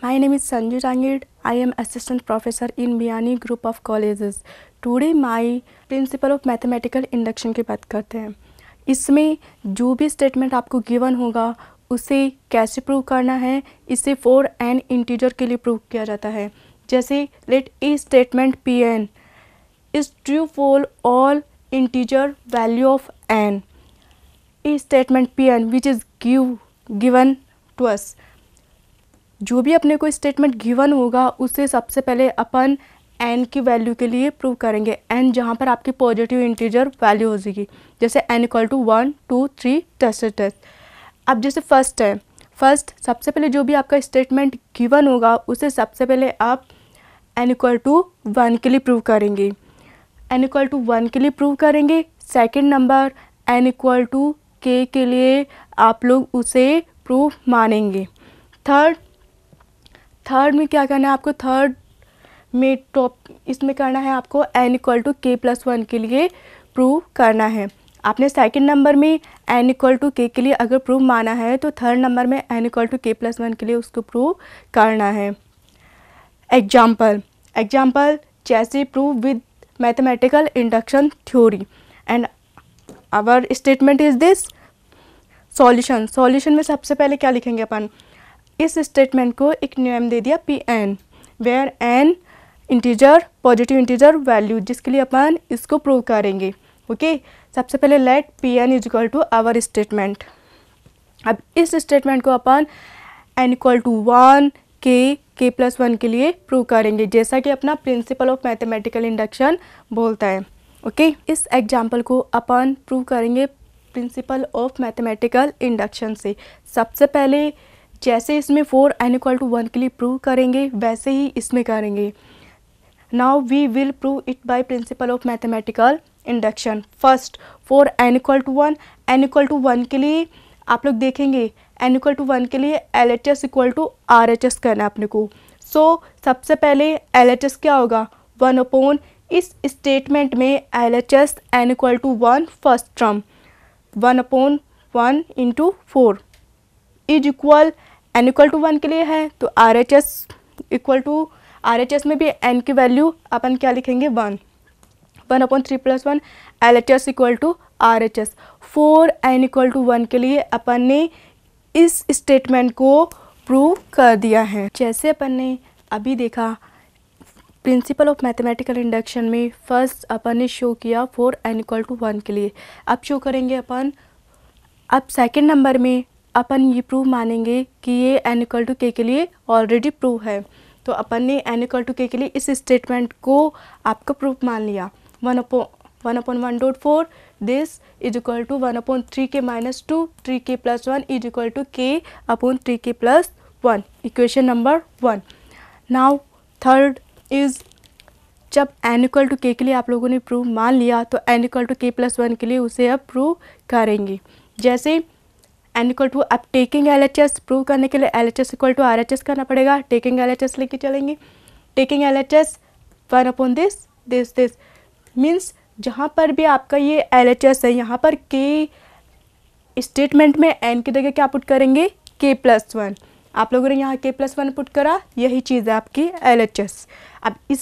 My name is Sanju Rangid. I am assistant professor in Biyani Group of Colleges. Today my principal of mathematical induction की बात करते हैं। इसमें जो भी स्टेटमेंट आपको गिवन होगा उसे कैसे प्रूव करना है, इसे फॉर एन इंटीजर के लिए प्रूव किया जाता है। जैसे let a statement P N is true for all integer value of N. A statement P N which is given to us. जो भी अपने को स्टेटमेंट गिवन होगा उसे सबसे पहले अपन एन की वैल्यू के लिए प्रूव करेंगे। एन जहाँ पर आपकी पॉजिटिव इंटीजर वैल्यू हो जाएगी, जैसे एन इक्वल टू 1 2 3 टेस्ट। अब जैसे फर्स्ट सबसे पहले जो भी आपका स्टेटमेंट गिवन होगा उसे सबसे पहले आप एन इक्वल टू 1 के लिए प्रूव करेंगे। एन इक्वल टू 1 के लिए प्रूव करेंगे। Second number N equal to के लिए आप लोग उसे प्रूव मानेंगे। थर्ड में क्या करना है आपको, थर्ड में इसमें करना है आपको N equal to K plus 1 के लिए प्रूव करना है। आपने सेकंड नंबर में एन इक्वल टू के लिए अगर प्रूव माना है तो थर्ड नंबर में N equal to K plus 1 के लिए उसको प्रूव करना है। एग्जाम्पल जैसे prove with mathematical induction theory and our statement is this. Solution में सबसे पहले क्या लिखेंगे अपन, इस स्टेटमेंट को एक नेम दे दिया P N, where N integer positive integer value, जिसके लिए अपन इसको प्रूव करेंगे। ओके सबसे पहले let P N is equal to our statement. अब इस स्टेटमेंट को अपन एन इक्वल टू 1 के प्लस 1 के लिए प्रूव करेंगे, जैसा कि अपना प्रिंसिपल ऑफ मैथमेटिकल इंडक्शन बोलता है। ओके इस एग्जाम्पल को अपन प्रूव करेंगे प्रिंसिपल ऑफ मैथमेटिकल इंडक्शन से। सबसे पहले जैसे इसमें फॉर एन इक्वल टू 1 के लिए प्रूव करेंगे वैसे ही इसमें करेंगे। Now we will prove it by principle of mathematical induction. First for N equal to 1 के लिए आप लोग देखेंगे एन इक्वल टू 1 के लिए L H S equal to R H S करना है अपने को। सो सबसे पहले एल एच एस क्या होगा, 1 अपॉन इस स्टेटमेंट में L H S N equal to 1 first term 1 upon 1 into 4 is equal N equal to 1 के लिए है तो R H S equal to R H S में भी एन की वैल्यू अपन क्या लिखेंगे 1 upon 3 plus 1 L H S equal to R H S. For N equal to 1 के लिए अपन ने इस स्टेटमेंट को प्रूव कर दिया है। जैसे अपन ने अभी देखा प्रिंसिपल ऑफ मैथमेटिकल इंडक्शन में फर्स्ट अपन ने शो किया फॉर एन इक्वल टू 1 के लिए। अब शो करेंगे अपन, अब सेकेंड नंबर में अपन ये प्रूव मानेंगे कि ये एन इक्वल टू के लिए ऑलरेडी प्रूव है। तो अपन ने एन इक्वल टू के लिए इस स्टेटमेंट को आपका प्रूफ मान लिया। 1 upon 1.4 this is equal to 1 upon 3 K minus 2 3 K plus 1 is equal to K upon 3 K plus 1, equation number 1। Now third is जब एन इक्वल टू के लिए आप लोगों ने प्रूव मान लिया तो N equal to K plus 1 के लिए उसे अब प्रूव करेंगे। जैसे एन इक्वल टू अब taking L H S prove करने के लिए L H S equal to R H S करना पड़ेगा। टेकिंग एल एच एस लेके चलेंगे। Taking L H S 1 upon this means जहाँ पर भी आपका ये एल एच एस है यहाँ पर के स्टेटमेंट में एन की जगह क्या पुट करेंगे के प्लस 1। आप लोगों ने यहाँ के प्लस 1 पुट करा, यही चीज़ है आपकी एल एच एस। अब इस